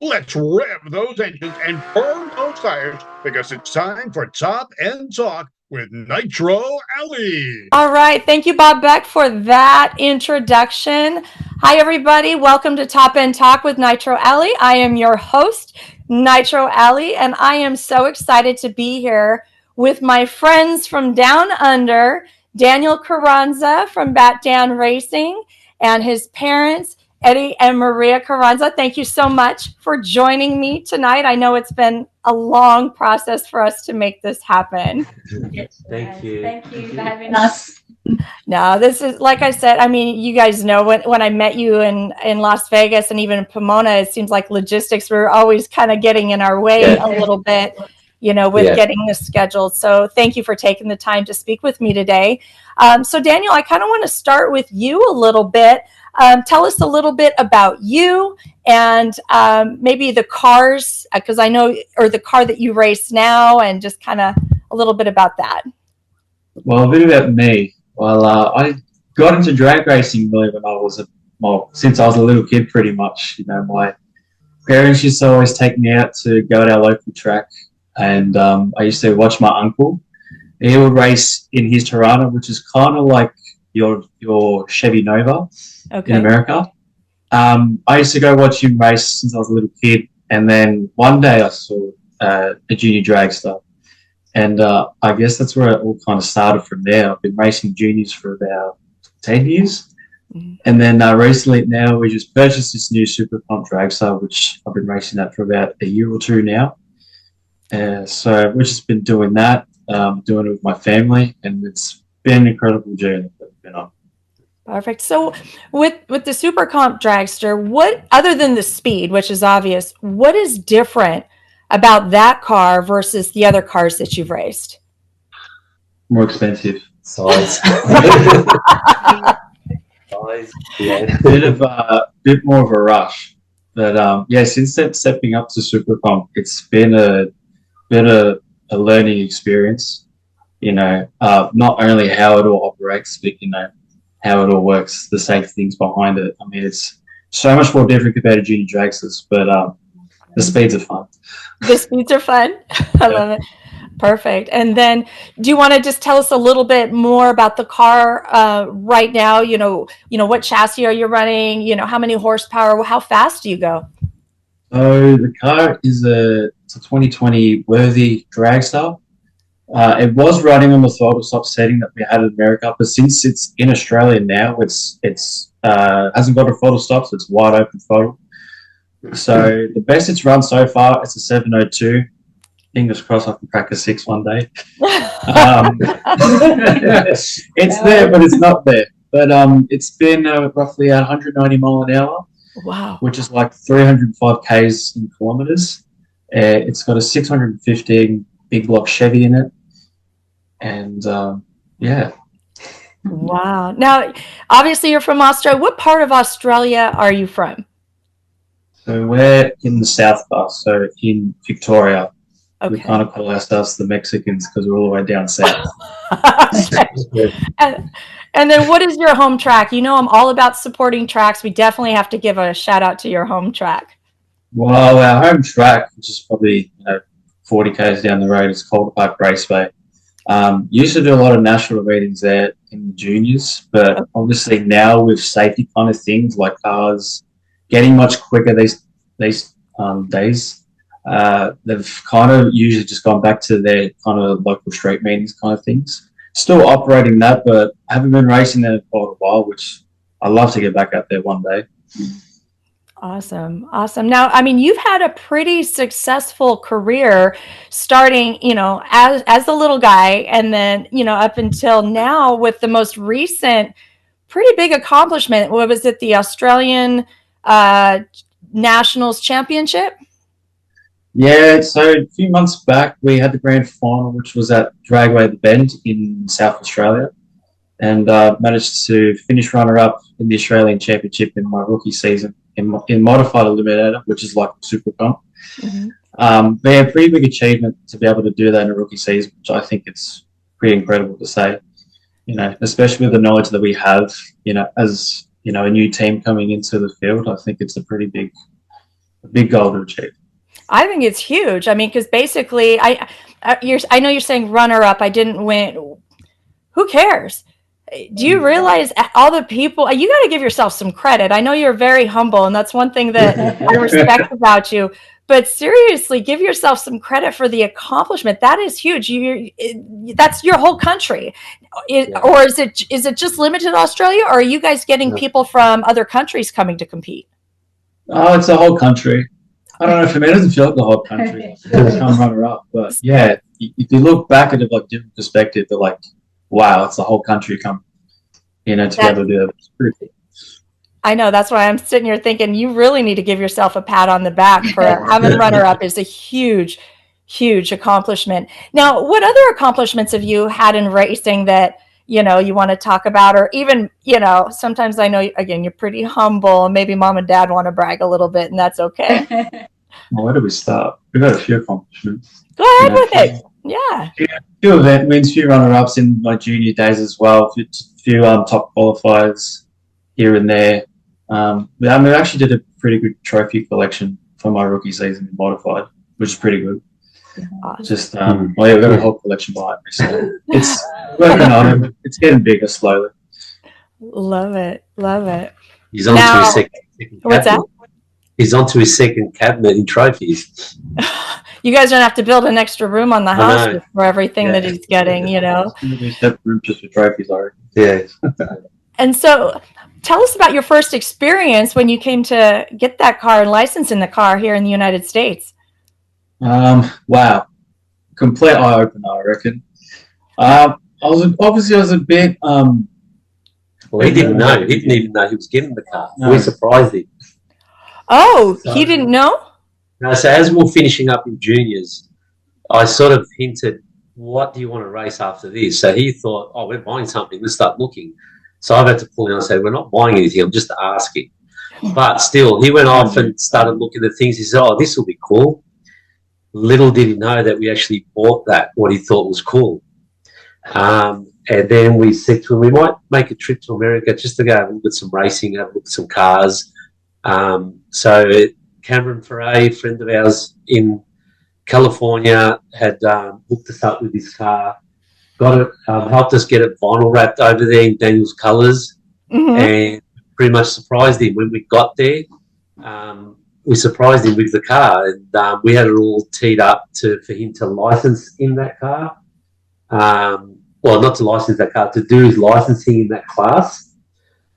Let's rev those engines and burn those tires because it's time for Top End Talk with Nitro Allie. All right. Thank you, Bob Beck, for that introduction. Hi, everybody. Welcome to Top End Talk with Nitro Allie. I am your host, Nitro Allie, and I am so excited to be here with my friends from down under, Daniel Carranza from BatDan Racing, and his parents, Eddie and Maria Carranza. Thank you so much for joining me tonight. I know it's been a long process for us to make this happen. Thank you. Thank you for having us. No, this is, like I said, I mean, you guys know when I met you in Las Vegas and even in Pomona, it seems like logistics were always kind of getting in our way a little bit, with getting this scheduled. So thank you for taking the time to speak with me today. So Daniel, I kind of want to start with you a little bit. Tell us a little bit about you and maybe the cars, because I know, or the car that you race now, and just kind of a little bit about that. Well, a bit about me. Well, I got into drag racing really when I was since I was a little kid, pretty much. My parents used to always take me out to go to our local track, and I used to watch my uncle. He would race in his Tirana, which is kind of like your Chevy Nova in America. I used to go watch him race since I was a little kid, and then one day I saw a junior dragster. And I guess that's where it all kind of started from there. I've been racing juniors for about 10 years. Mm-hmm. And then recently now we just purchased this new Super Comp Dragster, which I've been racing that for about a year or two now. So we've just been doing that, doing it with my family, and it's been an incredible journey that we've been on. Perfect. So with the Super Comp Dragster, what, other than the speed, which is obvious, what is different about that car versus the other cars that you've raced? More expensive. Size. Yeah. Bit more of a rush. But since stepping up to Super Comp, it's been a learning experience. Not only how it all operates, but how it all works, the safe things behind it. I mean, it's so much more different compared to junior dragsters, but the speeds are fun. The speeds are fun. I love it. Perfect. And then do you want to just tell us a little bit more about the car right now? What chassis are you running? How many horsepower? How fast do you go? So the car is a 2020 Worthy Dragster. It was running on the throttle stop setting that we had in America, but since it's in Australia now, it's hasn't got a throttle stop, so it's wide open throttle. So the best it's run so far, it's a 702. Fingers crossed I can crack a 6 one day. It's there, but it's not there. But it's been roughly 190 mile an hour. Wow. Which is like 305 Ks in kilometers. It's got a 615 big block Chevy in it. And yeah. Wow. Now, obviously you're from Australia. What part of Australia are you from? So we're in the south part, so in Victoria. Okay. We kind of call ourselves the Mexicans because we're all the way down south. And then what is your home track? I'm all about supporting tracks. We definitely have to give a shout out to your home track. Well, our home track, which is probably 40 Ks down the road, is Calder Park Raceway. Used to do a lot of national meetings there in the juniors, but obviously now with safety kind of things like cars getting much quicker these days, they've kind of usually just gone back to their kind of local street meetings kind of things. Still operating that, but I haven't been racing there for a while, which I'd love to get back out there one day. Awesome. Now, I mean, you've had a pretty successful career starting, as the little guy, and then, up until now with the most recent pretty big accomplishment. What was it? The Australian Nationals Championship? Yeah, so a few months back, we had the grand final, which was at Dragway the Bend in South Australia, and managed to finish runner-up in the Australian Championship in my rookie season in modified eliminator, which is like Super Comp. Mm-hmm. They had a pretty big achievement to be able to do that in a rookie season, which I think it's pretty incredible to say, especially with the knowledge that we have, as, a new team coming into the field. I think it's a pretty big a big goal to achieve. I think it's huge. I mean, because basically, I know you're saying runner up. I didn't win. Who cares? Do you realize all the people? You got to give yourself some credit. I know you're very humble, and that's one thing that I respect about you. But seriously, give yourself some credit for the accomplishment. That is huge. That's your whole country, or is it just limited to Australia, or are you guys getting people from other countries coming to compete? Oh, it's the whole country. I don't know. For me, it doesn't feel like the whole country. It's come runner up, but yeah, if you look back at it like different perspective, they're like, wow, it's the whole country come, together to do that. It's pretty cool. I know. That's why I'm sitting here thinking you really need to give yourself a pat on the back for having runner-up is a huge, huge accomplishment. Now, what other accomplishments have you had in racing that, you want to talk about? Or even, sometimes I know, again, you're pretty humble and maybe mom and dad want to brag a little bit, and that's okay. Well, where do we start? We've had a few accomplishments. Go ahead with it. Yeah. Few event wins, few runner-ups in my junior days as well. A few top qualifiers here and there. I actually did a pretty good trophy collection for my rookie season in modified, which is pretty good. Awesome. Just we've got a whole collection behind me, so it's working on it. It's getting bigger slowly. Love it. He's on to his second what's that? He's on to his second cabinet in trophies. You guys don't have to build an extra room on the house for everything that he's getting, Separate room just for trophies, I reckon. Yeah. And so tell us about your first experience when you came to get that car and license in the car here in the United States. Wow. Complete eye-opener, I reckon. I was a bit... Well, he didn't know. He didn't even know he was getting the car. No. We surprised him. Oh, he didn't know? No, so as we were finishing up in juniors, I sort of hinted, what do you want to race after this? So he thought, oh, we're buying something. Let's start looking. So I've had to pull in and say, we're not buying anything. I'm just asking. But still, he went off and started looking at things. He said, oh, this will be cool. Little did he know that we actually bought that, what he thought was cool. And then we said to him, we might make a trip to America just to go have a look at some racing, have a look at some cars. So Cameron Ferre, a friend of ours in California, had hooked us up with his car, got it, helped us get it vinyl wrapped over there in Daniel's colours, and pretty much surprised him when we got there. We surprised him with the car, and we had it all teed up for him to license in that car. Well, not to license that car, to do his licensing in that class.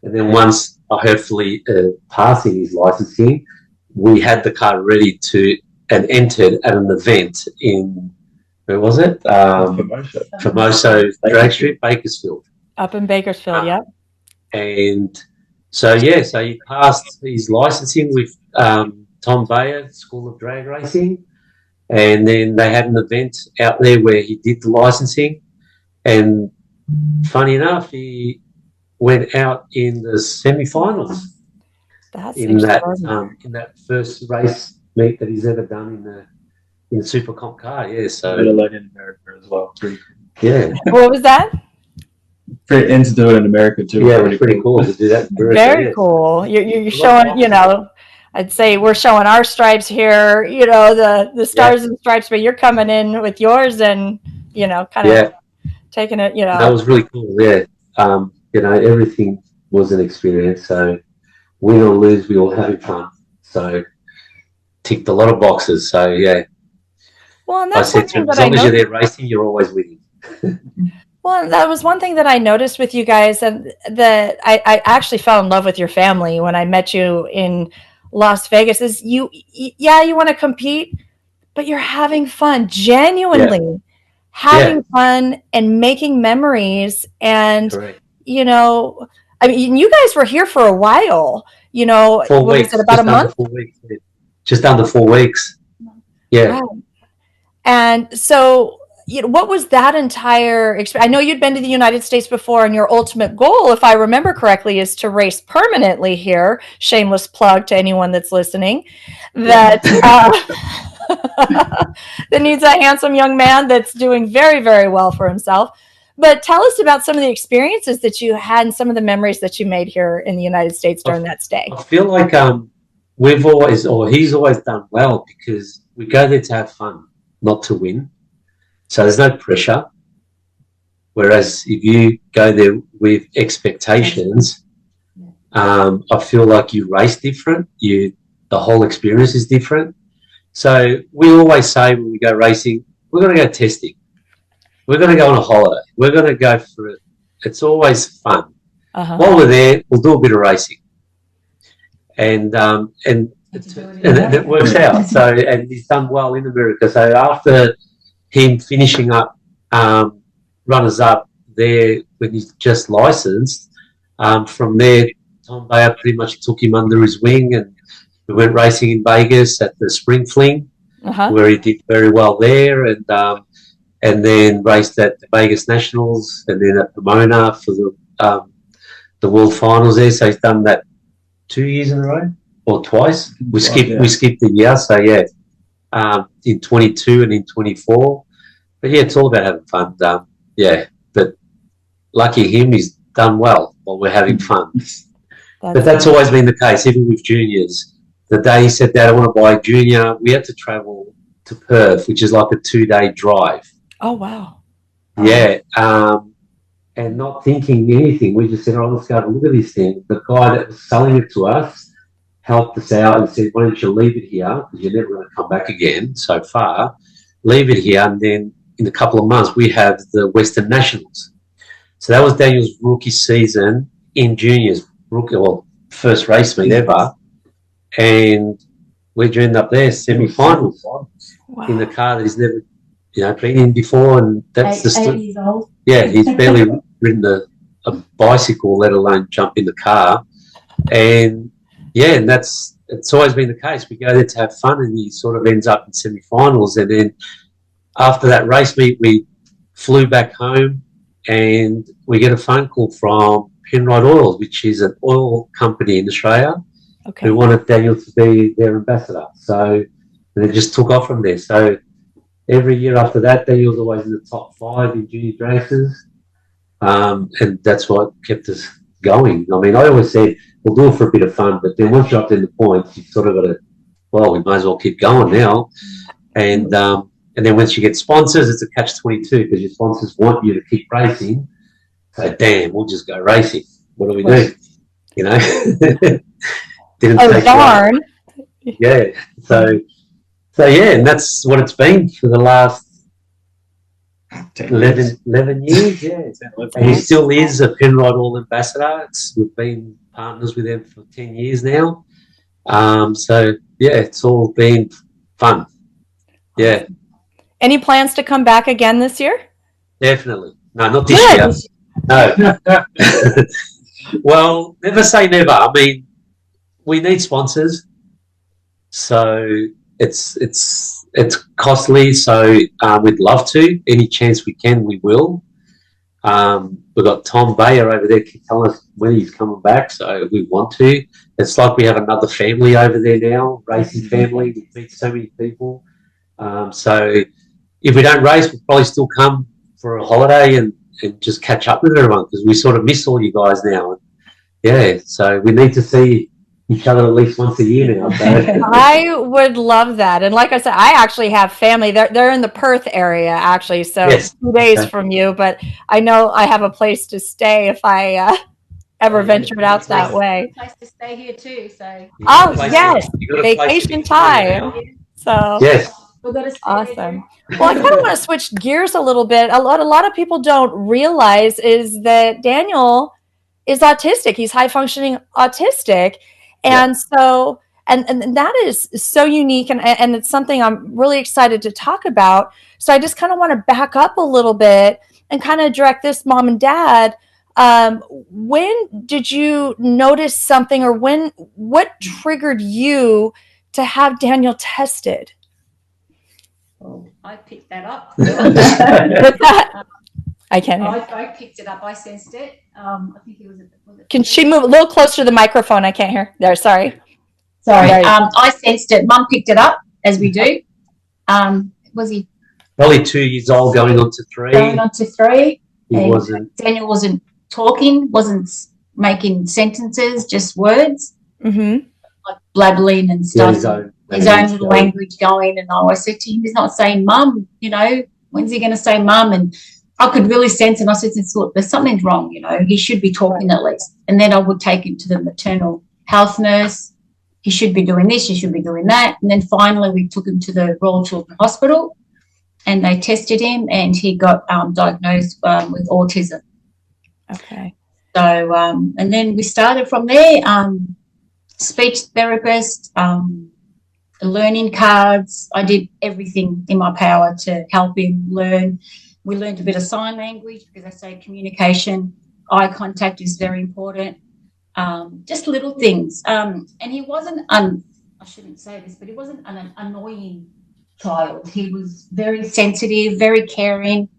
And then once hopefully passing his licensing, we had the car ready and entered at an event in, where was it? Formoso Dragster, Bakersfield. Up in Bakersfield, yeah. And so he passed his licensing with Tom Bayer, School of Drag Racing. And then they had an event out there where he did the licensing. And funny enough, he went out in the semi-finals. That's in that first race meet that he's ever done in the Super Comp car. Yeah, so let alone in America as well. Yeah. What was that? And to do it in America too. Yeah, it's pretty cool to do that. Very cool. You're showing, I'd say we're showing our stripes here, the stars and stripes, but you're coming in with yours and, kind of taking it, That was really cool, yeah. Everything was an experience. So win or lose, we all having fun. So ticked a lot of boxes. So, yeah. Well, and that's I said to him, as long as you're there racing, you're always winning. Well, that was one thing that I noticed with you guys, and that I actually fell in love with your family when I met you in Las Vegas, is you want to compete, but you're having fun, genuinely having fun and making memories. And, Correct. I mean, you guys were here for a while, 4 weeks. Was it about a month? 4 weeks. Just under 4 weeks. Yeah. Wow. And so, what was that entire experience? I know you'd been to the United States before, and your ultimate goal, if I remember correctly, is to race permanently here. Shameless plug to anyone that's listening. That that needs a handsome young man that's doing very, very well for himself. But tell us about some of the experiences that you had and some of the memories that you made here in the United States during that stay. I feel like he's always done well because we go there to have fun, not to win. So there's no pressure. Whereas if you go there with expectations, I feel like you race different. The whole experience is different. So we always say when we go racing, we're going to go testing. We're going to go on a holiday. We're going to go for it. It's always fun. While we're there, we'll do a bit of racing. And it works out. So, and he's done well in America. So after him finishing up runners up there when he's just licensed, from there, Tom Bayer pretty much took him under his wing, and we went racing in Vegas at the Spring Fling, where he did very well there, and then raced at the Vegas Nationals, and then at Pomona for the World Finals there. So he's done that 2 years in a row or twice. We skipped a year, so yeah, in 22 and in 24. But yeah, it's all about having fun. But lucky him, he's done well while we're having fun. But that's always been the case, even with juniors. The day he said, Dad, I want to buy a junior, we had to travel to Perth, which is like a 2-day drive. Oh, wow. Yeah. And not thinking anything, we just said, oh, let's go have a look at this thing. The guy that was selling it to us helped us out and said, why don't you leave it here, because you're never going to come back again so far. Leave it here, and then in a couple of months, we have the Western Nationals. So that was Daniel's rookie season in juniors, first race meet ever. And we joined up there, semi-finals, in the car that he's never, been in before. And that's 8 years old. Yeah, he's barely ridden a bicycle, let alone jump in the car. And yeah, and it's always been the case. We go there to have fun, and he sort of ends up in semi-finals. And then after that race meet, we flew back home, and we get a phone call from Penrite Oils, which is an oil company in Australia, who wanted Daniel to be their ambassador. So and it just took off from there. So every year after that, Daniel's always in the top 5 in junior dragsters, and that's what kept us going. I mean, I always said we'll do it for a bit of fun, but then once you're up in the points, you've sort of got to, we might as well keep going now. And then once you get sponsors, it's a catch-22 because your sponsors want you to keep racing. So, damn, we'll just go racing. What do we do? Didn't take darn. Long. Yeah. So yeah, and that's what it's been for the last 11 years. Yeah. And he still is a Penrite All Ambassador. We've been partners with them for 10 years now. So, yeah, it's all been fun. Yeah. Any plans to come back again this year? Definitely. No, not this year. No. Well, never say never. I mean, we need sponsors, so it's costly. So we'd love to. Any chance we can, we will. We've got Tom Bayer over there telling us when he's coming back, so we want to. It's like we have another family over there now, racing family. We meet so many people. So if we don't race, we'll probably still come for a holiday and just catch up with everyone, because we sort of miss all you guys now. Yeah, so we need to see each other at least once a year now. So. I would love that. And like I said, I actually have family. They're in the Perth area, actually, so yes. 2 days from you. But I know I have a place to stay if I ever ventured out that way. Place to stay here too. So. Oh yes, vacation time. So yes. Awesome. Well, I kind of want to switch gears a little bit. A lot of people don't realize is that Daniel is autistic. He's high functioning autistic. And so, and that is so unique. And it's something I'm really excited to talk about. So I just kind of want to back up a little bit and kind of direct this mom and dad. When did you notice something, or what triggered you to have Daniel tested? I picked that up. I can't hear. I picked it up. I sensed it. I think it was Can she move a little closer to the microphone? I can't hear. There, sorry. I sensed it. Mum picked it up, as we do. Was he probably 2 years old, going on to 3? Going on to 3. Daniel wasn't talking, wasn't making sentences, just words. Mm-hmm. like blabbling and Yeah, stuff. His own little language going. And I always said to him, he's not saying mum, you know, when's he going to say mum? And I could really sense, and I said, there's something wrong, you know, he should be talking at least. And then I would take him to the maternal health nurse. He should be doing this, he should be doing that. And then finally we took him to the Royal Children's Hospital and they tested him and he got diagnosed with autism. Okay. So, and then we started from there, speech therapist, learning cards. I did everything in my power to help him learn. We learned a bit of sign language because I say communication, eye contact is very important. Just little things. And he wasn't, I shouldn't say this, but he wasn't an annoying child. He was very sensitive, very caring,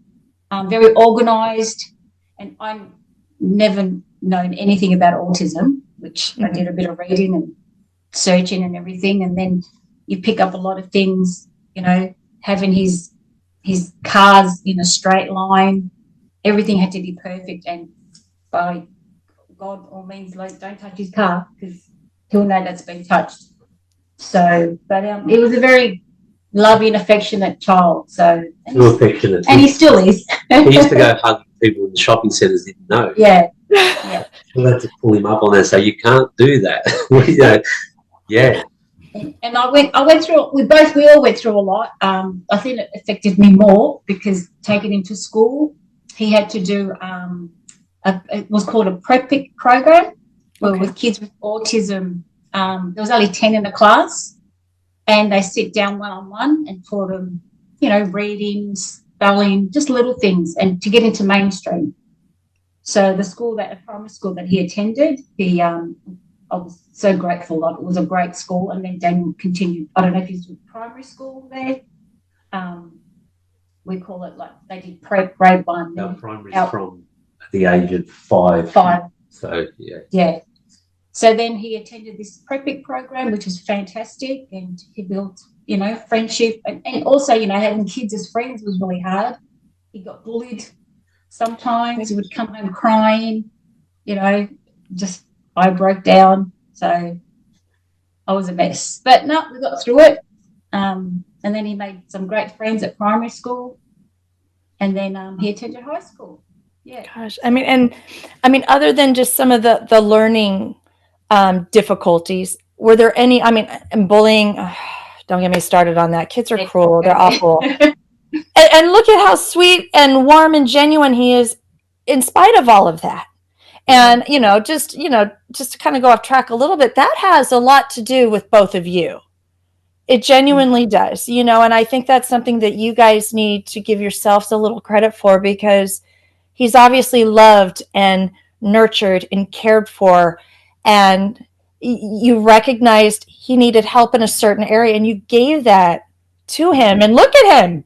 very organised. And I'm never known anything about autism, which I did a bit of reading and searching and everything. And then you pick up a lot of things, you know, having his cars in a straight line. Everything had to be perfect. And by God, all means, like, don't touch his car because he'll know that's been touched. So, but it was a very loving, affectionate child. So, Too affectionate. And he still is. He used to go hug people in the shopping centres, didn't know. Yeah. Yeah. We'll have to pull him up on that. So you can't do that. You know, yeah. And I went through. We all went through a lot. I think it affected me more because taking him to school, he had to do it was called a PrEP program, where with kids with autism. There was only 10 in the class, and they sit down one-on-one and taught them, you know, reading, spelling, just little things, and to get into mainstream. So the primary school that he attended, I was so grateful. It was a great school, and then Daniel continued. I don't know if he's with primary school there. We call it, like, they did PrEP grade 1. Our primary is from the age of 5. So, yeah. Yeah. So then he attended this PrEP program, which was fantastic, and he built, you know, friendship. And also, you know, having kids as friends was really hard. He got bullied sometimes. He would come home crying, you know, just I broke down. So I was a mess. But no, we got through it. And then he made some great friends at primary school. And then he attended high school. Yeah. Gosh, I mean, other than just some of the learning difficulties, were there any, I mean, and bullying, don't get me started on that. Kids are cruel. They're awful. and look at how sweet and warm and genuine he is in spite of all of that. And, just to kind of go off track a little bit, that has a lot to do with both of you. It genuinely does, and I think that's something that you guys need to give yourselves a little credit for, because he's obviously loved and nurtured and cared for, and you recognized he needed help in a certain area, and you gave that to him. And look at him.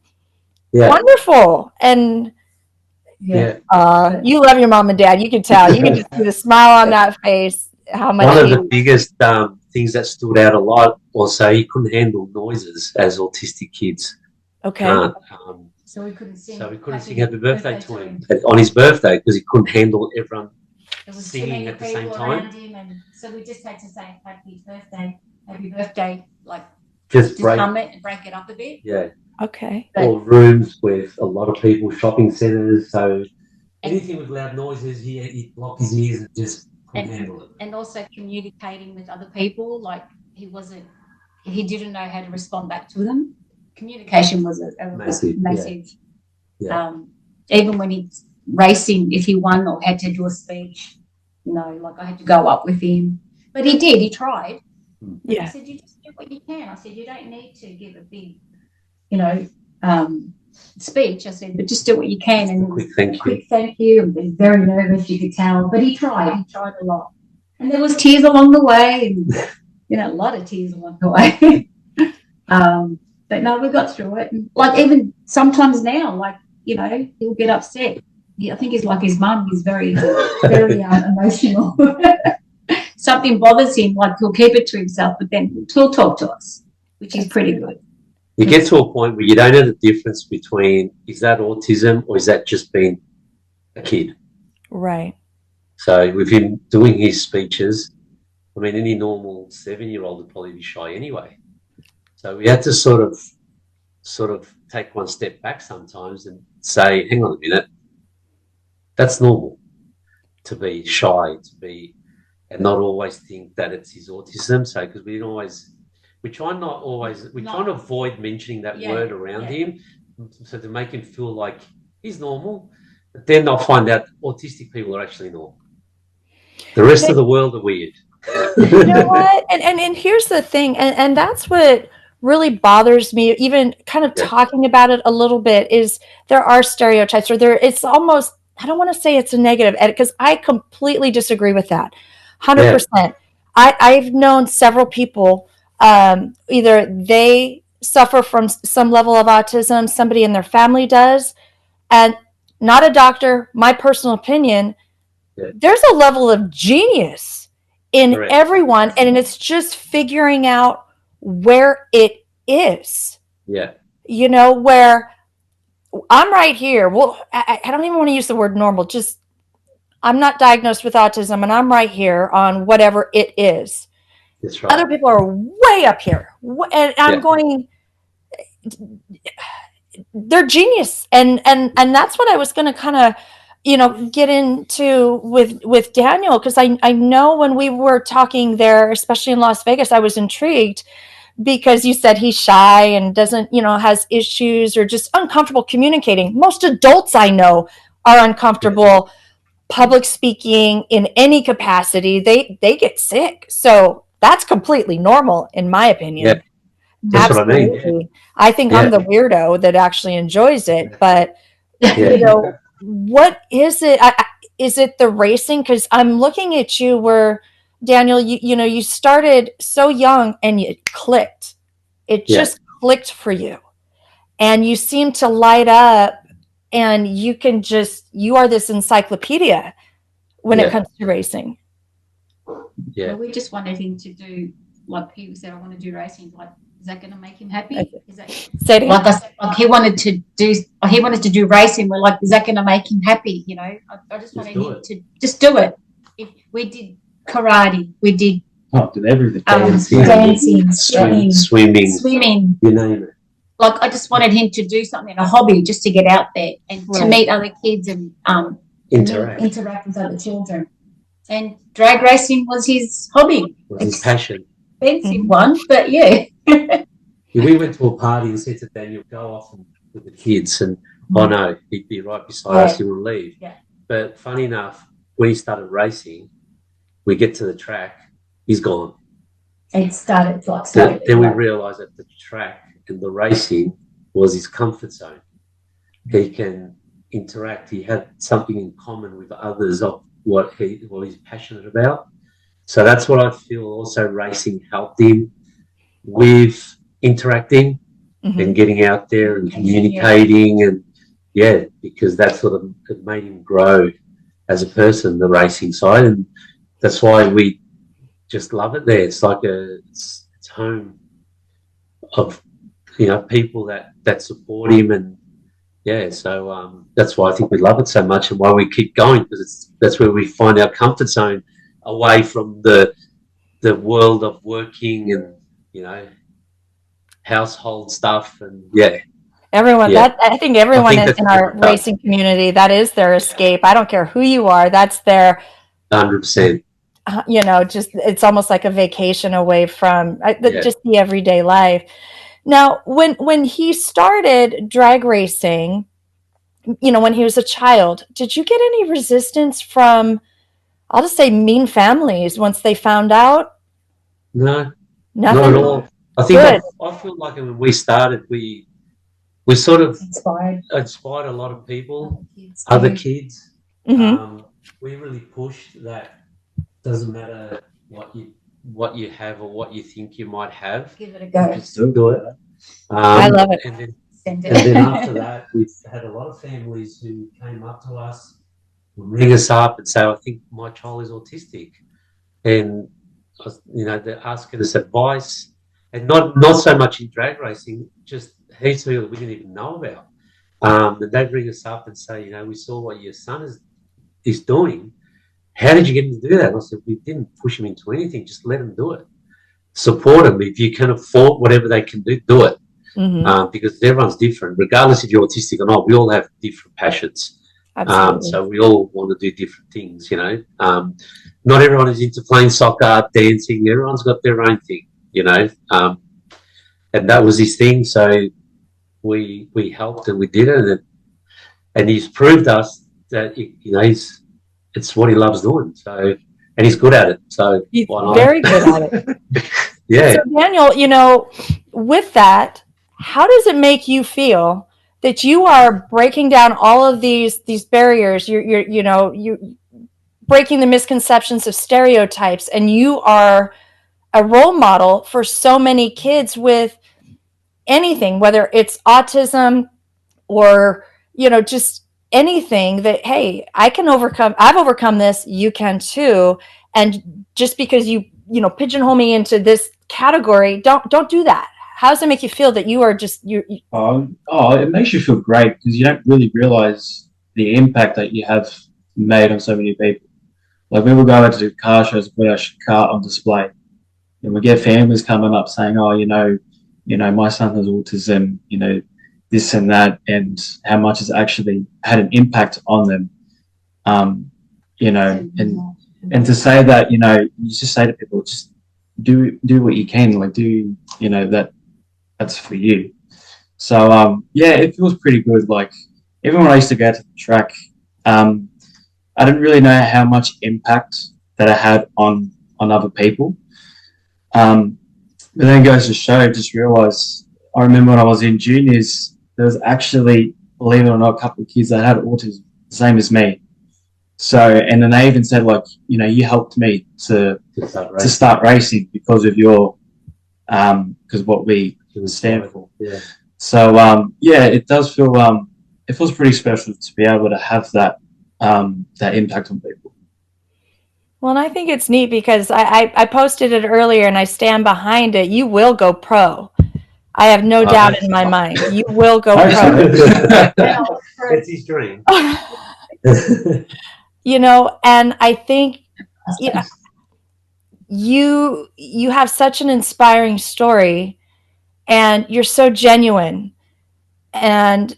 Yeah. Wonderful. And you love your mom and dad. You can tell. You can just see the smile on that face. How much one of the biggest things that stood out a lot was he couldn't handle noises as autistic kids. Okay. So we couldn't sing. Happy birthday to him on his birthday because he couldn't handle everyone singing at the same time. And so we just had to say happy birthday, like just hum it and break it up a bit. Yeah. Okay. Or rooms with a lot of people, shopping centres. So anything with loud noises, he'd block his ears and just couldn't handle it. And also communicating with other people, like he didn't know how to respond back to them. Communication was a massive. Yeah. Even when he's racing, if he won or had to do a speech, like I had to go up with him. But he did. He tried. Yeah. I said, you just do what you can. I said, you don't need to give a big, speech. I said, but just do what you can. And quick thank you. And he was very nervous, you could tell. But he tried. He tried a lot. And there was tears along the way, and a lot of tears along the way. But no, we got through it. And like even sometimes now, like, he'll get upset. I think he's like his mum. He's very, very emotional. Something bothers him, like he'll keep it to himself, but then he'll talk to us, which is pretty good. You get to a point where you don't know the difference between, is that autism or is that just being a kid? Right. So with him doing his speeches, I mean, any normal 7-year-old would probably be shy anyway. So we had to sort of take one step back sometimes and say, hang on a minute, that's normal to be shy, and not always think that it's his autism. So, because we try to avoid mentioning that word around him, so to make him feel like he's normal. But then they'll find out autistic people are actually normal. The rest of the world are weird. You know what? And here's the thing, and that's what really bothers me, even kind of talking about it a little bit, is there are stereotypes, or it's almost, I don't want to say it's a negative edit, because I completely disagree with that. 100%. I've known several people, either they suffer from some level of autism, somebody in their family does, and not a doctor, my personal opinion, there's a level of genius in everyone, and it's just figuring out where it is. Yeah. You know, where I'm right here. Well, I don't even want to use the word normal. Just, I'm not diagnosed with autism, and I'm right here on whatever it is. That's right. Other people are way up here, and I'm going, they're genius, and that's what I was going to kind of, get into with Daniel, because I know when we were talking there, especially in Las Vegas, I was intrigued because you said he's shy and doesn't, has issues or just uncomfortable communicating. Most adults I know are uncomfortable public speaking in any capacity. They get sick. So that's completely normal, in my opinion. Yeah. That's Absolutely. what I mean. I think I'm the weirdo that actually enjoys it, but what is it? Is it the racing? Because I'm looking at you where, Daniel, you started so young and it clicked. It just clicked for you. And you seem to light up, and you are this encyclopedia when it comes to racing. Yeah. Well, we just wanted him to do, like he said, I want to do racing. Like, is that going to make him happy? Is that, like I said, like he wanted to do racing. We're like, is that going to make him happy? I just wanted him to just do it. If we did karate, we did everything, dancing, swimming, you name it. Like, I just wanted him to do something, a hobby, just to get out there and to meet other kids and interact with other children. And drag racing was his hobby. Was his passion. Expensive one, but we went to a party and said to Daniel, go off with the kids, and no, he'd be right beside us, he would leave. Yeah. But funny enough, when he started racing, we get to the track, he's gone. It started. Then we realised that the track and the racing was his comfort zone. He can interact. He had something in common with others of what he's passionate about. So that's what I feel also racing helped him with interacting and getting out there and communicating, and because that sort of made him grow as a person, the racing side, and that's why we just love it there. It's like it's home of people that support him, and so that's why I think we love it so much, and why we keep going, because that's where we find our comfort zone, away from the world of working and household stuff, and everyone. I think everyone in our racing community, that is their escape. I don't care who you are, that's their 100%. Just it's almost like a vacation away from just the everyday life. Now, when he started drag racing, when he was a child, did you get any resistance from, I'll just say, mean families once they found out? No, nothing. Not at all. I think I feel like when we started, we sort of inspired a lot of people, other kids. We really pushed that. Doesn't matter what you have or what you think you might have. Give it a go. Just do it. I love it. And then after that, we've had a lot of families who came up to us, ring us up and say, I think my child is autistic. And, they're asking us advice, and not so much in drag racing, just heaps of people that we didn't even know about. And they'd ring us up and say, we saw what your son is doing, how did you get him to do that? And I said, we didn't push him into anything. Just let him do it. Support them. If you can afford whatever they can do, do it. Because everyone's different. Regardless if you're autistic or not, we all have different passions. So we all want to do different things, you know. Not everyone is into playing soccer, dancing. Everyone's got their own thing, you know. And that was his thing. So we helped and we did it. And he's proved us that, you know, it's what he loves doing. So, and he's good at it. So he's very good at it. Yeah. So Daniel, you know, with that, how does it make you feel that you are breaking down all of these barriers? You're breaking the misconceptions of stereotypes, and you are a role model for so many kids with anything, whether it's autism or, you know, just anything that, hey, I've overcome this, you can too. And just because you pigeonhole me into this category, don't do that. How does it make you feel that you are just it makes you feel great because you don't really realize the impact that you have made on so many people. Like we will go out to car shows, put our car on display, and we get families coming up saying, "Oh, you know, my son has autism, you know, this and that," and how much it's actually had an impact on them. You know, and to say that, you know, you just say to people, just do what you can, like do, you know, that's for you. So yeah, it feels pretty good. Like even when I used to go to the track, I didn't really know how much impact that I had on other people. But then it goes to show, just realised, I remember when I was in juniors, there was actually, believe it or not, a couple of kids that had autism, the same as me. So, and then they even said, like, you know, you helped me to start racing because of your, because what we stand for. Yeah. So, yeah, it does feel, it feels pretty special to be able to have that impact on people. Well, and I think it's neat because I posted it earlier and I stand behind it. You will go pro. I have no doubt in my mind. You will go pro. That's his dream. You know, and I think you have such an inspiring story and you're so genuine, and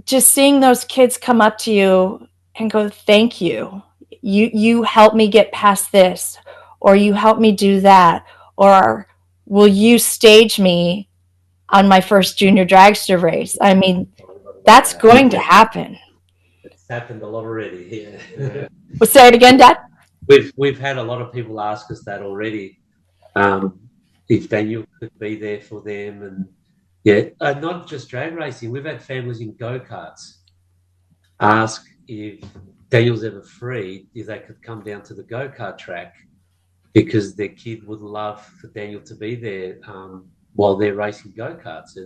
just seeing those kids come up to you and go, thank you. You helped me get past this, or you helped me do that, or will you stage me on my first junior dragster race? I mean, that's going to happen. It's happened a lot already. Yeah. Well, say it again, Dad. We've had a lot of people ask us that already. If Daniel could be there for them, and yeah, not just drag racing. We've had families in go-karts ask if Daniel's ever free, if they could come down to the go-kart track because their kid would love for Daniel to be there while they're racing go-karts.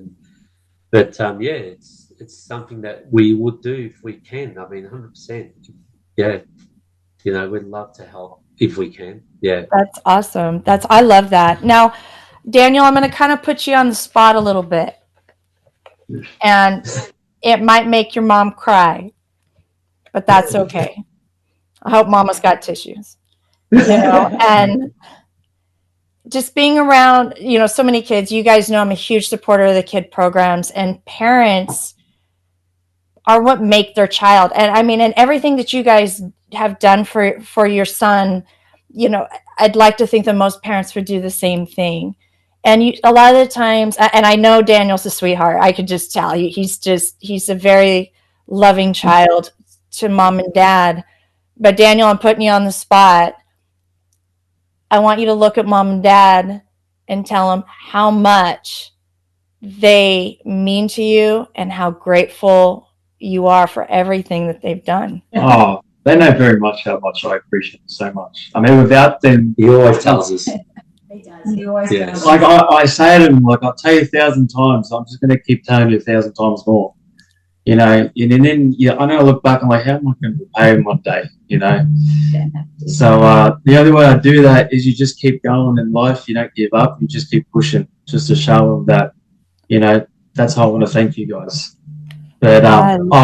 But yeah, it's something that we would do if we can. I mean, 100%. Yeah, you know, we'd love to help if we can. Yeah, that's awesome. I love that. Now, Daniel, I'm going to kind of put you on the spot a little bit, and it might make your mom cry, but that's okay. I hope Mama's got tissues, you know. And just being around, you know, so many kids. You guys know I'm a huge supporter of the kid programs, and parents are what make their child. And I mean, and everything that you guys have done for your son, you know, I'd like to think that most parents would do the same thing. And a lot of the times, and I know Daniel's a sweetheart. I could just tell you, he's a very loving child to mom and dad. But Daniel, I'm putting you on the spot. I want you to look at mom and dad and tell them how much they mean to you and how grateful you are for everything that they've done. Oh, they know very much how much I appreciate them so much. I mean, without them, he always tells us. He does. He always does. Like I say to him, like I'll tell you 1,000 times. I'm just going to keep telling you 1,000 times more. You know, and then I know I look back and like, how am I going to repay him one day? You know. So the only way I do that is you just keep going in life. You don't give up. You just keep pushing, just to show them that, you know, that's how I want to thank you guys. But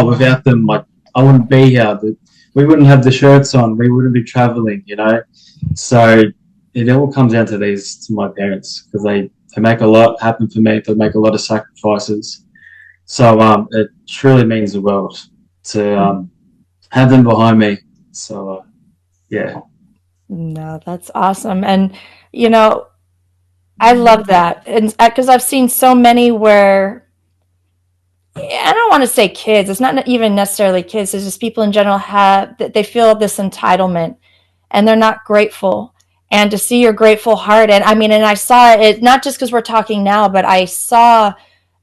without them, like I wouldn't be here. we wouldn't have the shirts on, we wouldn't be traveling, you know. So it all comes down to my parents, because they make a lot happen for me. They make a lot of sacrifices. So it truly means the world to have them behind me. So yeah. No, that's awesome. And, you know, I love that. And because I've seen so many where, I don't want to say kids, it's not even necessarily kids, it's just people in general they feel this entitlement and they're not grateful. And to see your grateful heart, and I mean, and I saw it not just because we're talking now, but I saw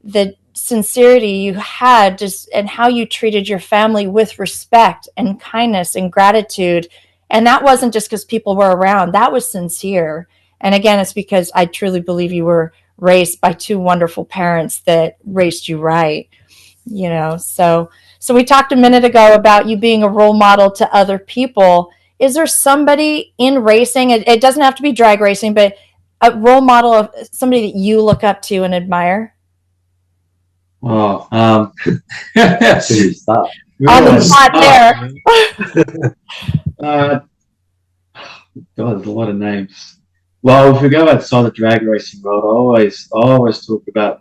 the sincerity you had just and how you treated your family with respect and kindness and gratitude. And that wasn't just because people were around, that was sincere. And again, it's because I truly believe you were raised by two wonderful parents that raised you right, you know. So we talked a minute ago about you being a role model to other people. Is there somebody in racing, it doesn't have to be drag racing, but a role model of somebody that you look up to and admire? Oh, On the spot there. God, there's a lot of names. Well, if we go outside the drag racing world, I always talk about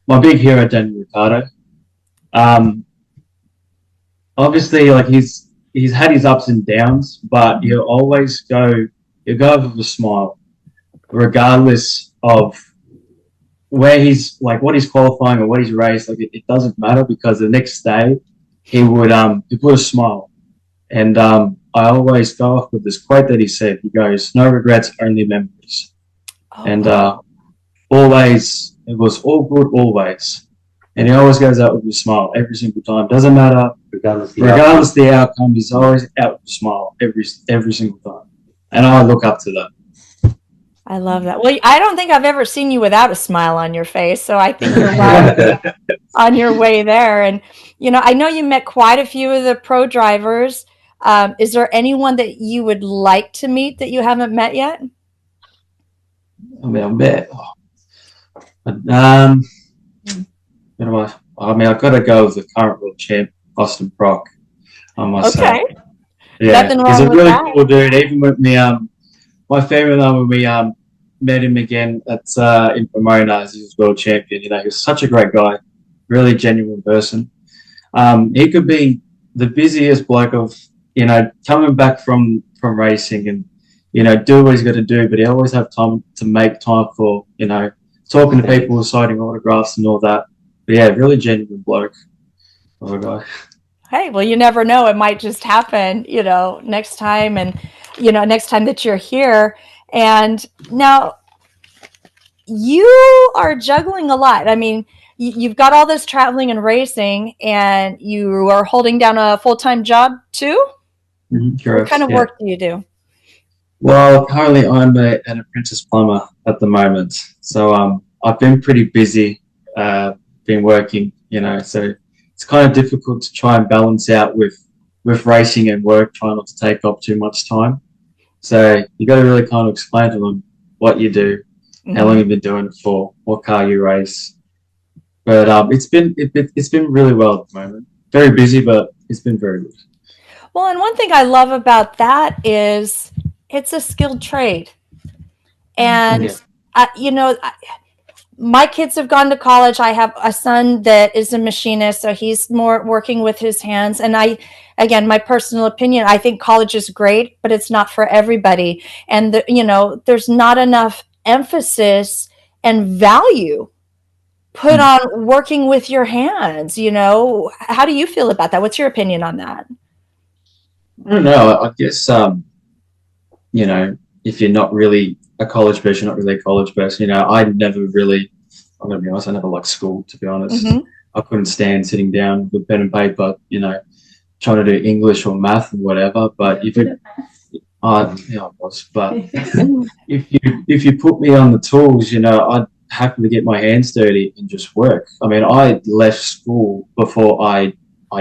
my big hero, Daniel Ricciardo. Obviously, like he's had his ups and downs, but you always go over with a smile, regardless of where he's like what he's qualifying or what he's raced. Like it doesn't matter, because the next day he put a smile. And I always go off with this quote that he said. He goes, "No regrets, only memories." Oh, and always, it was all good always. And he always goes out with a smile every single time. Doesn't matter, regardless of the outcome, he's always out with a smile every single time. And I look up to that. I love that. Well, I don't think I've ever seen you without a smile on your face, so I think you're well on your way there. And, you know, I know you met quite a few of the pro drivers. Is there anyone that you would like to meet that you haven't met yet? I mean, I've got to go with the current world champ, Austin Prock. Okay. Yeah, he's a really cool dude. Even with me, my favorite one when we met him again at in Pomona as he was world champion. You know, he was such a great guy, really genuine person. He could be the busiest bloke of, you know, coming back from racing and, you know, do what he's got to do, but he always have time to make time for, you know, talking to people, signing autographs and all that. But yeah, really genuine bloke of a guy. Hey, well, you never know. It might just happen, you know, next time. And, you know, next time that you're here. And now you are juggling a lot. I mean, you've got all this traveling and racing, and you are holding down a full-time job too? Correct, what kind of work do you do? Well, currently I'm an apprentice plumber at the moment. So I've been pretty busy, been working, you know, so it's kind of difficult to try and balance out with racing and work, trying not to take up too much time. So you got to really kind of explain to them what you do, how long you've been doing it for, what car you race. But it's been really well at the moment. Very busy, but it's been very good. Well, and one thing I love about that is it's a skilled trade. And, you know, my kids have gone to college. I have a son that is a machinist, so he's more working with his hands. And again, my personal opinion, I think college is great, but it's not for everybody. And, you know, there's not enough emphasis and value put on working with your hands. You know, how do you feel about that? What's your opinion on that? I don't know. I guess, you know, if you're not really a college person, you're not really a college person, you know, I'm going to be honest, I never liked school, to be honest. I couldn't stand sitting down with pen and paper, you know, trying to do English or math or whatever. But if you put me on the tools, you know, I'd happily get my hands dirty and just work. I mean, I left school before I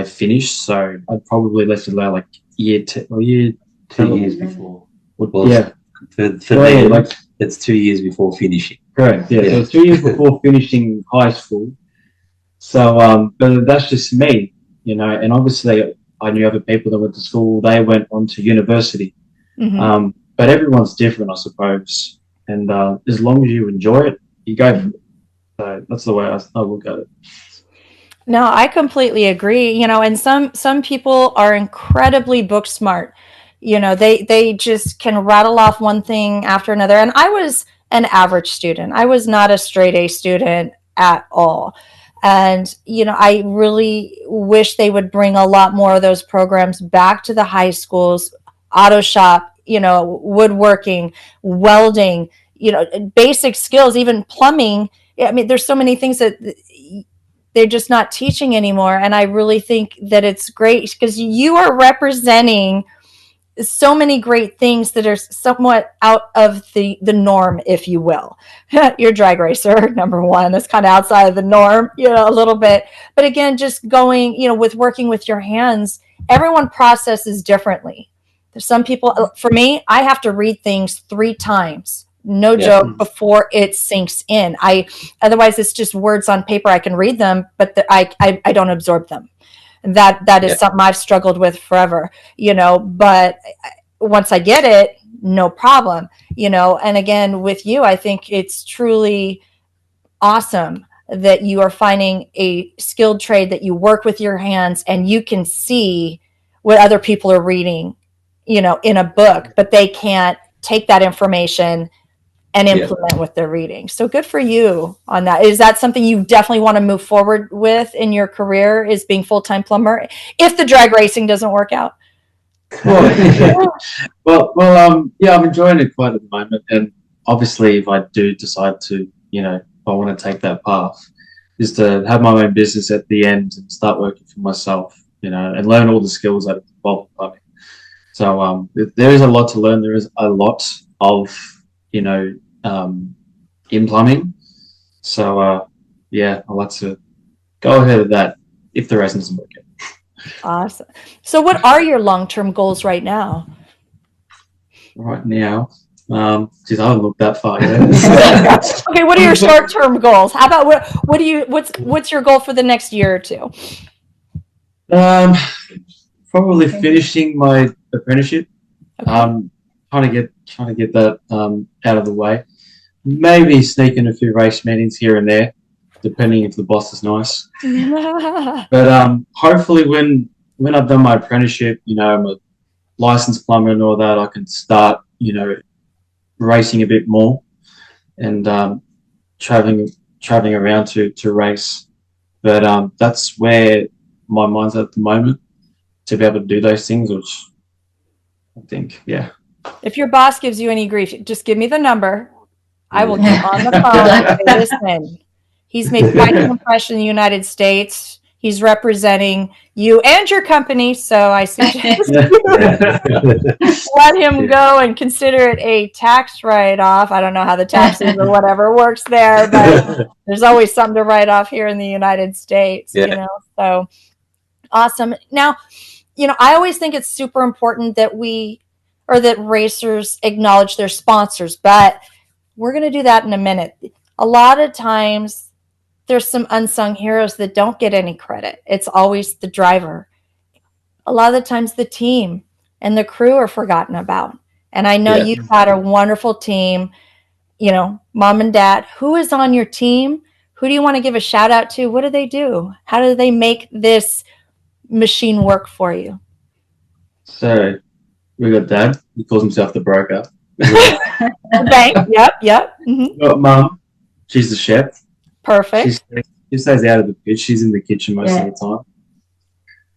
finished, so I probably left it like year 2 years before. Well, yeah. For me, like, it's 2 years before finishing. Correct. Yeah. So 2 years before finishing high school. So, but that's just me, you know. And obviously, I knew other people that went to school. They went on to university. Mhm. But everyone's different, I suppose. And as long as you enjoy it, you go for it. So that's the way I look at it. No, I completely agree. And some people are incredibly book smart. They just can rattle off one thing after another. And I was an average student. I was not a straight A student at all. And I really wish they would bring a lot more of those programs back to the high schools, auto shop, woodworking, welding, basic skills, even plumbing. I mean, there's so many things that they're just not teaching anymore. And I really think that it's great because you are representing so many great things that are somewhat out of the norm, if you will. You're a drag racer, number one. That's kind of outside of the norm, a little bit. But again, just going, with working with your hands, everyone processes differently. There's some people, for me, I have to read things 3 times. No joke, before it sinks in. Otherwise it's just words on paper. I can read them, but I don't absorb them. And that is something I've struggled with forever, but once I get it, no problem, and again, with you, I think it's truly awesome that you are finding a skilled trade that you work with your hands and you can see what other people are reading, in a book, but they can't take that information and implement what they're reading. So good for you on that. Is that something you definitely want to move forward with in your career, is being full-time plumber, if the drag racing doesn't work out? I'm enjoying it quite at the moment. And obviously if I do decide to, if I want to take that path, is to have my own business at the end and start working for myself, and learn all the skills that involve plumbing. So there is a lot to learn. There is a lot of, in plumbing. So I'd like to go ahead with that if the racing doesn't work out. Awesome. So what are your long-term goals right now? Right now, geez, I haven't looked that far yet. Okay, what are your short-term goals? How about what's your goal for the next year or two? Probably finishing my apprenticeship. Okay. Trying to get that out of the way. Maybe sneaking a few race meetings here and there, depending if the boss is nice. But hopefully, when I've done my apprenticeship, I'm a licensed plumber and all that, I can start, racing a bit more and traveling around to race. But that's where my mind's at the moment, to be able to do those things, which I think, If your boss gives you any grief, just give me the number. I will get on the phone and say, listen, he's made quite an impression in the United States. He's representing you and your company, so I suggest let him go and consider it a tax write-off. I don't know how the taxes or whatever works there, but there's always something to write off here in the United States, so awesome. Now, I always think it's super important that that racers acknowledge their sponsors, but we're going to do that in a minute. A lot of times there's some unsung heroes that don't get any credit. It's always the driver. A lot of the times the team and the crew are forgotten about. And I know you've had a wonderful team, mom and dad. Who is on your team? Who do you want to give a shout out to? What do they do? How do they make this machine work for you? So we got Dad. He calls himself the broker. Okay. Yep. Mm-hmm. Got Mum. She's the chef. Perfect. She stays out of the pitch. She's in the kitchen most of the time.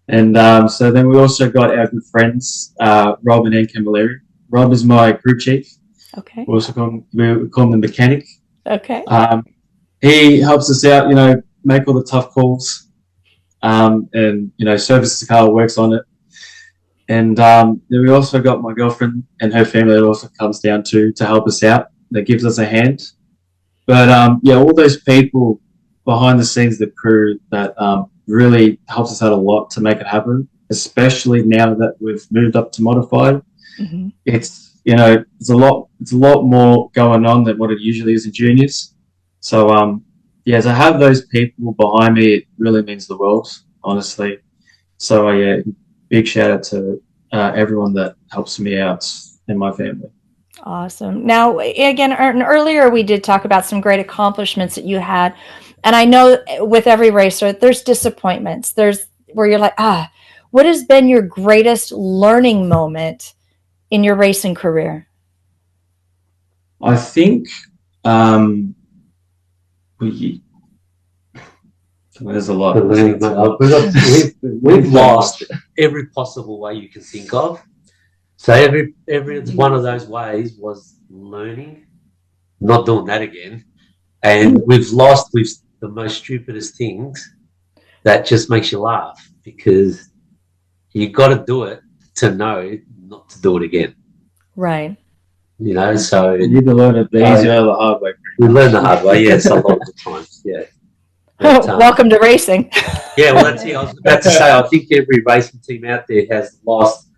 And so then we also got our good friends, Rob and Ann Camilleri. Rob is my crew chief. Okay. We also call him the mechanic. Okay. He helps us out, make all the tough calls, and services the car, works on it. And then we also got my girlfriend and her family that also comes down to help us out. That gives us a hand. But all those people behind the scenes, the crew, that really helps us out a lot to make it happen. Especially now that we've moved up to modified, it's a lot more going on than what it usually is in juniors. So to have those people behind me, it really means the world, honestly. So big shout out to everyone that helps me out in my family. Awesome. Now, again, earlier we did talk about some great accomplishments that you had. And I know with every racer, there's disappointments. There's where you're like, what has been your greatest learning moment in your racing career? I think there's a lot. We've lost every possible way you can think of. So every one of those ways was learning, not doing that again. And we've lost with the most stupidest things that just makes you laugh, because you got to do it to know not to do it again. Right. You know, so you need to learn it the easy way or the hard way. We learn the hard way, yes, a lot of the times, yeah. But, welcome to racing. Yeah, well, that's it. I was about to say, I think every racing team out there has lost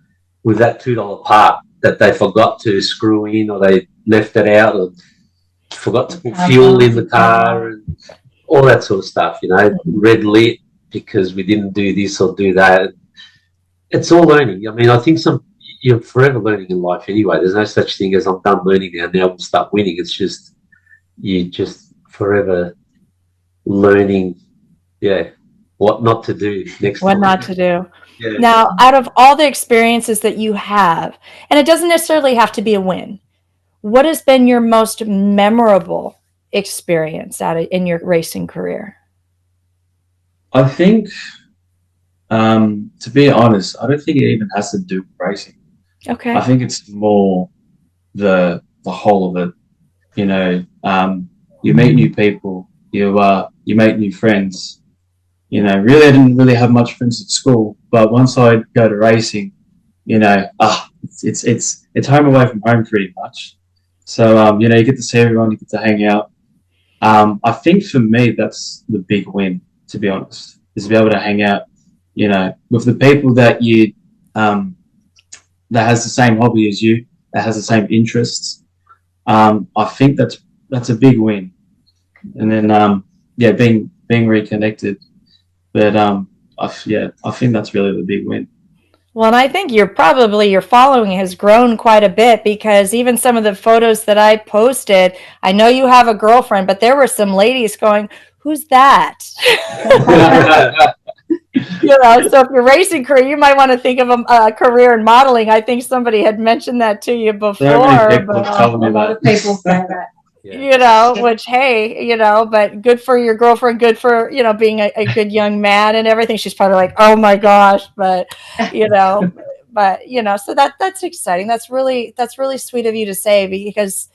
with that $2 part that they forgot to screw in, or they left it out, or forgot to put fuel in the car, and all that sort of stuff, you know, red lit because we didn't do this or do that. It's all learning. I mean, I think you're forever learning in life anyway. There's no such thing as I'm done learning now we'll start winning. It's just, you just forever learning, what not to do next time. What not to do. Yeah. Now, out of all the experiences that you have, and it doesn't necessarily have to be a win, what has been your most memorable experience in your racing career? I think, to be honest, I don't think it even has to do with racing. Okay. I think it's more the whole of it. You know, you meet new people, you make new friends. You know, really, I didn't really have much friends at school, but once I go to racing, you know, it's home away from home pretty much. So, you know, you get to see everyone, you get to hang out. I think for me, that's the big win, to be honest, is to be able to hang out, you know, with the people that that has the same hobby as you, that has the same interests. I think that's a big win. And then, being reconnected. But I think that's really the big win. Well, and I think your following has grown quite a bit, because even some of the photos that I posted, I know you have a girlfriend, but there were some ladies going, "Who's that?" You know, so if you're racing career, you might want to think of a career in modeling. I think somebody had mentioned that to you before. So many people A lot of people say that. Yeah. You know, which, hey, you know, but good for your girlfriend, good for, you know, being a good young man and everything. She's probably like, oh my gosh, but, you know, so that's exciting. That's really sweet of you to say, because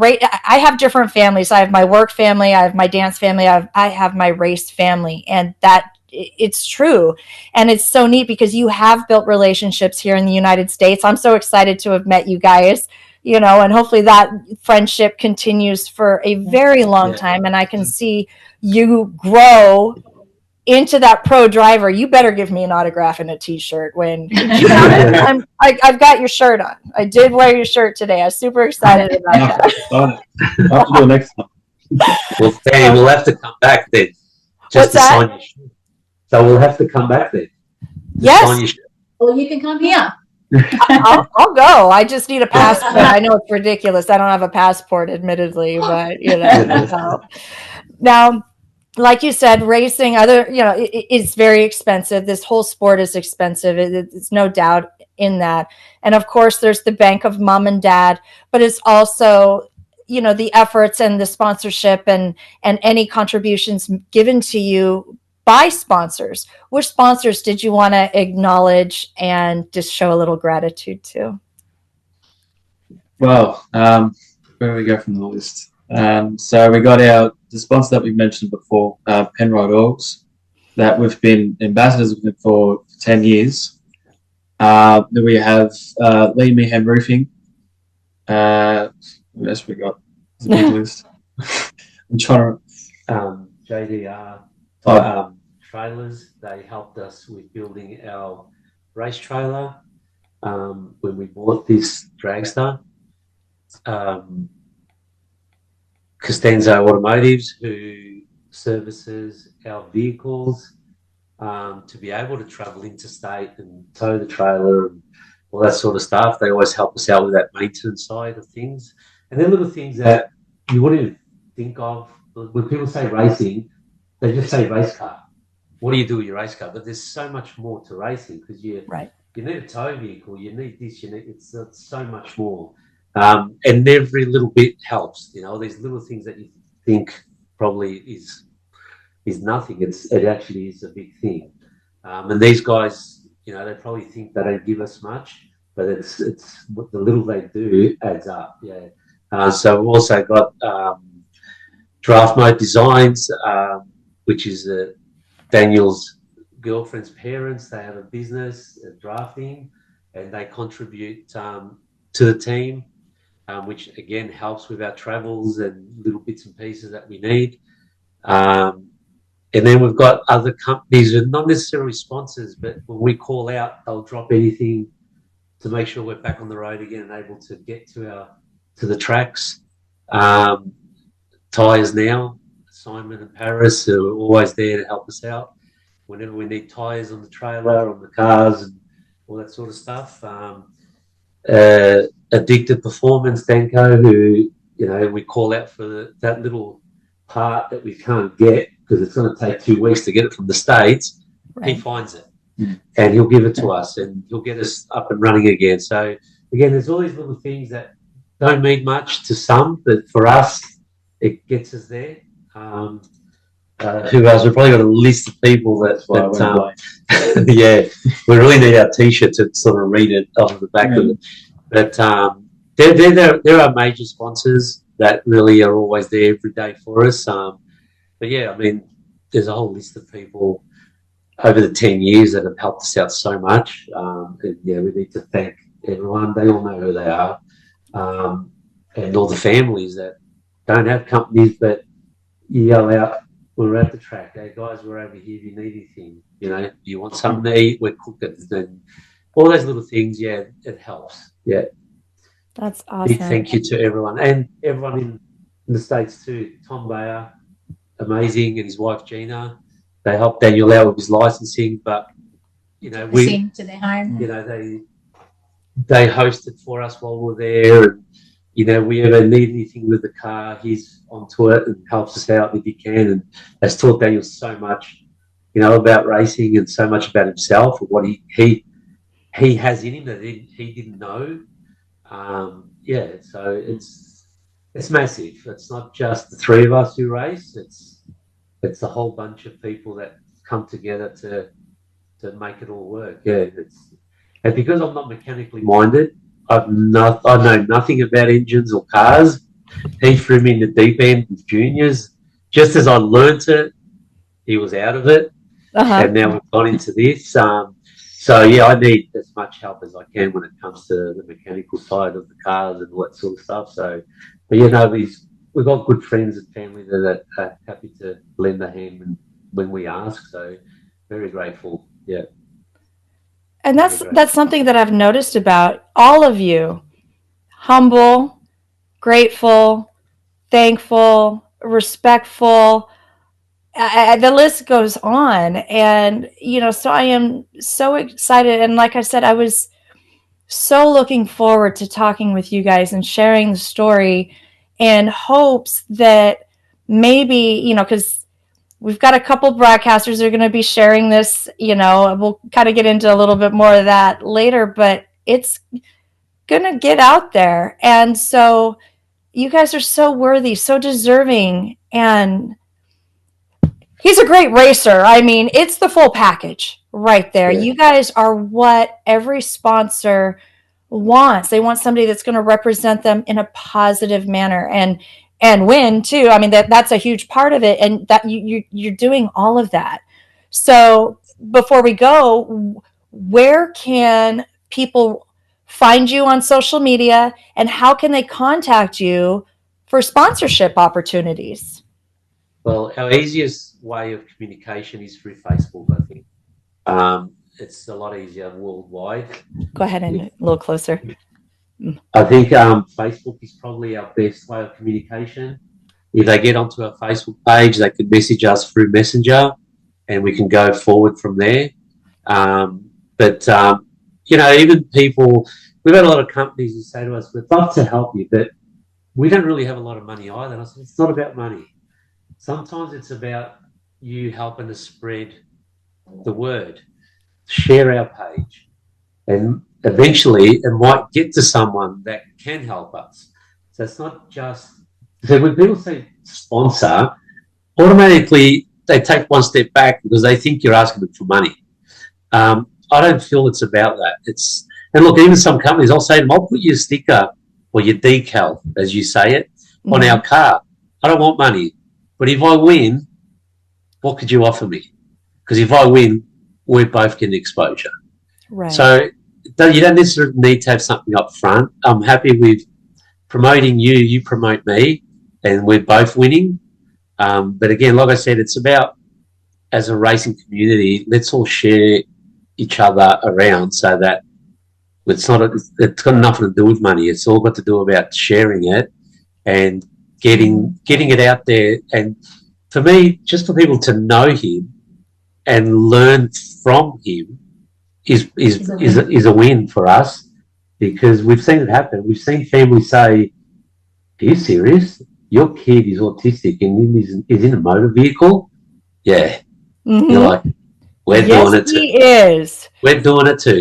I have different families. I have my work family, I have my dance family, I have my race family, and that it's true. And it's so neat because you have built relationships here in the United States. I'm so excited to have met you guys, you know, and hopefully that friendship continues for a very long time. And I can see you grow into that pro driver. You better give me an autograph and a t-shirt when I've got your shirt on. I did wear your shirt today. I was super excited about that. I'll have to do it next time. Well, Danny, we'll have to come back then. Just to sign your shirt. So we'll have to come back then. Yes. Well, you can come here. I'll go. I just need a passport. I know it's ridiculous. I don't have a passport, admittedly, but you know. Now, like you said, racing, it's very expensive. This whole sport is expensive. It's no doubt in that. And of course, there's the bank of mom and dad, but it's also, you know, the efforts and the sponsorship and any contributions given to you by sponsors. Which sponsors did you want to acknowledge and just show a little gratitude to? Well, where do we go from the list? So we got the sponsor that we mentioned before, Penrod Oils, that we've been ambassadors with them for 10 years. Then we have Lee Meehan Roofing. What else we got? It's a big list. I'm trying to... JDR trailers. They helped us with building our race trailer when we bought this dragster. Costanzo Automotives, who services our vehicles. to be able to travel interstate and tow the trailer and all that sort of stuff. They always help us out with that maintenance side of things. And then little things that you wouldn't even think of. When people say racing, they just say race car. What do you do with your race car? But there's so much more to racing because you need a tow vehicle, you need this, it's so much more. And every little bit helps. These little things that you think probably is nothing. It actually is a big thing. And these guys, they probably think they don't give us much, but it's what the little they do adds up. Yeah. So we've also got Draft Mode Designs, which is Daniel's girlfriend's parents. They have a business drafting, and they contribute to the team, which again helps with our travels and little bits and pieces that we need. And then we've got other companies who are not necessarily sponsors, but when we call out, they'll drop anything to make sure we're back on the road again and able to get to the tracks. Tyres now, Simon and Paris are always there to help us out whenever we need tyres on the trailer, on the cars, and all that sort of stuff. Addicted Performance, Danko, who we call out for that little part that we can't get because it's going to take 2 weeks to get it from the States. Right. He finds it and he'll give it to us and he'll get us up and running again. So again, there's all these little things that don't mean much to some, but for us, it gets us there. Who else? We've probably got a list of people yeah, we really need our T-shirt to sort of read it off the back of it. But there are major sponsors that really are always there every day for us. But yeah, I mean, there's a whole list of people over the 10 years that have helped us out so much. And yeah, we need to thank everyone. They all know who they are. And all the families that don't have companies, but you yell out when we're at the track, hey guys, we're over here if you need anything. Do you want something to eat? We're cooking. And all those little things, yeah, it helps. Yeah. That's awesome. Big thank you to everyone. And everyone in the States too. Tom Bayer, amazing, and his wife Gina. They helped Daniel out with his licensing, but we sing to their home. They hosted for us while we were there, and we ever need anything with the car, he's onto it and helps us out if he can, and has taught Daniel so much, about racing and so much about himself and what he has in him that he didn't know. So it's massive. It's not just the three of us who race. It's a whole bunch of people that come together to make it all work. Yeah, and because I'm not mechanically minded, I know nothing about engines or cars. He threw me in the deep end with juniors. Just as I learnt it, he was out of it, and now we've gone into this. So yeah, I need as much help as I can when it comes to the mechanical side of the cars and all that sort of stuff. So, but we've got good friends and family that are happy to lend a hand when we ask. So, very grateful. Yeah. And that's something that I've noticed about all of you: humble, grateful, thankful, respectful. The list goes on, and so I am so excited. And like I said, I was so looking forward to talking with you guys and sharing the story, in hopes that maybe because we've got a couple broadcasters that are going to be sharing this. We'll kind of get into a little bit more of that later, but it's going to get out there. And so you guys are so worthy, so deserving, and he's a great racer. I mean, it's the full package right there. Yeah. You guys are what every sponsor wants. They want somebody that's going to represent them in a positive manner and win too. I mean, that's a huge part of it, and that you're doing all of that. So before we go, where can people find you on social media, and how can they contact you for sponsorship opportunities? Well, our easiest way of communication is through Facebook, I think. It's a lot easier worldwide. Go ahead and a little closer. I think Facebook is probably our best way of communication. If they get onto our Facebook page, they can message us through Messenger. and we can go forward from there. But even people, we've had a lot of companies who say to us, we'd love to help you, but we don't really have a lot of money either. And I said, it's not about money. Sometimes it's about you helping to spread the word, share our page, and eventually it might get to someone that can help us. So it's not just, so when people say sponsor, automatically they take one step back because they think you're asking them for money. I don't feel it's about that. And look, even some companies, I'll say to them, I'll put your sticker or your decal, as you say it, on our car. I don't want money. But if I win, what could you offer me? Because if I win, we're both getting exposure. Right. So you don't necessarily need to have something up front. I'm happy with promoting you, you promote me, and we're both winning. But again, like I said, it's about, as a racing community, let's all share each other around so that it's got nothing to do with money. It's all got to do about sharing it and getting it out there. And for me, just for people to know him and learn from him is a win for us, because we've seen it happen. We've seen families say, "Are you serious? Your kid is autistic and is in a motor vehicle?" Yeah. You're like, we're doing it too. He is. We're doing it too.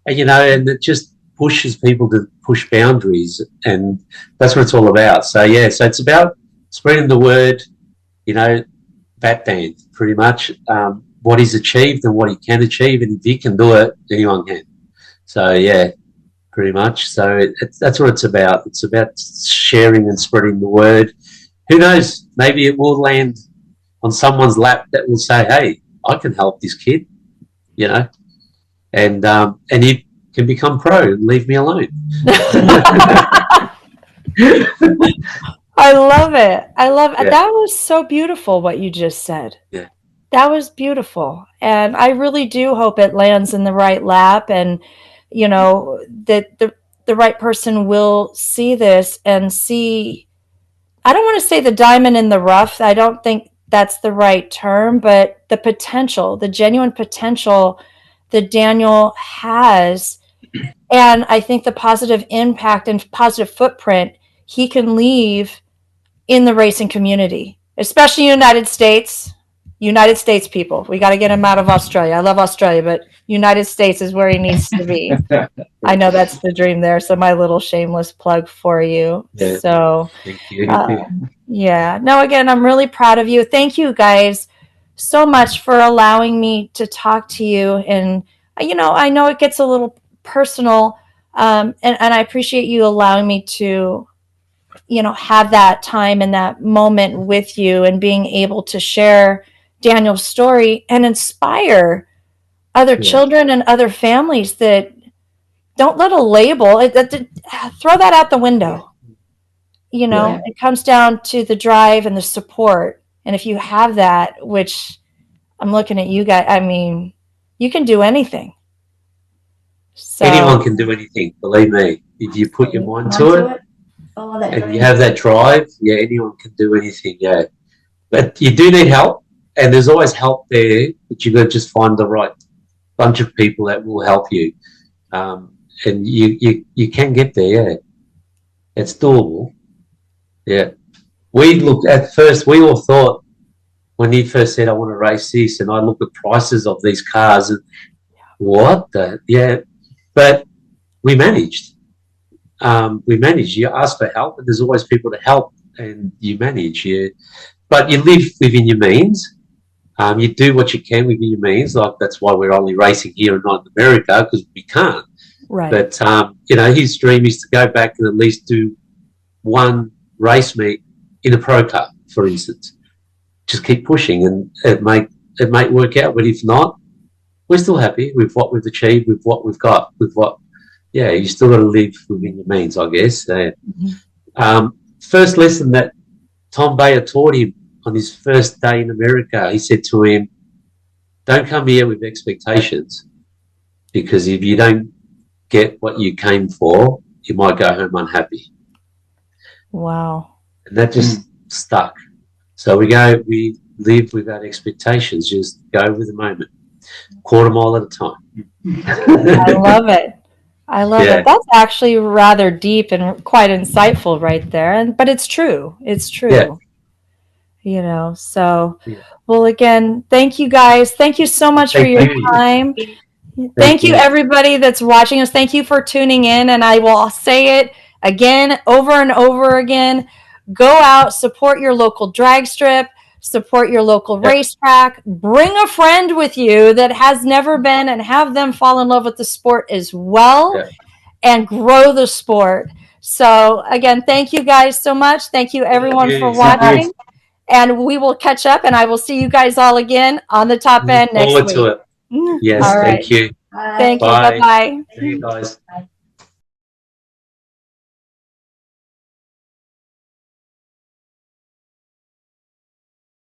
And it just pushes people to push boundaries, and that's what it's all about. So so it's about spreading the word, BatDan, pretty much, what he's achieved and what he can achieve, and if he can do it, anyone can. So pretty much. So that's what it's about. It's about sharing and spreading the word. Who knows? Maybe it will land on someone's lap that will say, "Hey, I can help this kid," and he can become pro and leave me alone. I love it. Yeah. That was so beautiful what you just said. Yeah. That was beautiful. And I really do hope it lands in the right lap, and that the right person will see this and see, I don't want to say the diamond in the rough. I don't think that's the right term, but the potential, the genuine potential that Daniel has. And I think the positive impact and positive footprint he can leave in the racing community, especially United States people. We got to get him out of Australia. I love Australia, but United States is where he needs to be. I know that's the dream there. So my little shameless plug for you. Yeah. So thank you. No, again, I'm really proud of you. Thank you guys so much for allowing me to talk to you. And, I know it gets a little personal, and I appreciate you allowing me to, have that time and that moment with you and being able to share Daniel's story and inspire other children and other families that don't let a label, throw that out the window. It comes down to the drive and the support. And if you have that, which I'm looking at you guys, I mean, you can do anything. So, anyone can do anything, believe me. If you put your mind to it, and you have that drive, anyone can do anything, But you do need help, and there's always help there, but you've got to just find the right bunch of people that will help you. And you can get there, It's doable. At first, we all thought, when he first said, "I want to race this," and I looked at prices of these cars, and but we managed. You ask for help, and there's always people to help, and you manage. But you live within your means. You do what you can within your means. Like, that's why we're only racing here and not in America, because we can't. right. But his dream is to go back and at least do one race meet in a pro car, for instance. Just keep pushing, and it might work out. But if not, we're still happy with what we've achieved, with what we've got, you still got to live within your means, I guess. First lesson that Tom Bayer taught him on his first day in America, he said to him, "Don't come here with expectations, because if you don't get what you came for, you might go home unhappy." Wow. And that just stuck. So we live without expectations. Just go with the moment, quarter mile at a time. I love it. I love it. That's actually rather deep and quite insightful right there. But it's true. It's true. Yeah. You know, so, well, again, thank you guys. Thank you so much for your time. Thank you, everybody that's watching us. Thank you for tuning in. And I will say it again, over and over again. Go out, support your local drag strip, support your local racetrack. Bring a friend with you that has never been and have them fall in love with the sport as well and grow the sport. So, again, thank you guys so much. Thank you, everyone, for watching. And we will catch up, and I will see you guys all again on the top end next week. Yes, all right. thank you. Thank you. Bye. Bye-bye. See you guys. Bye.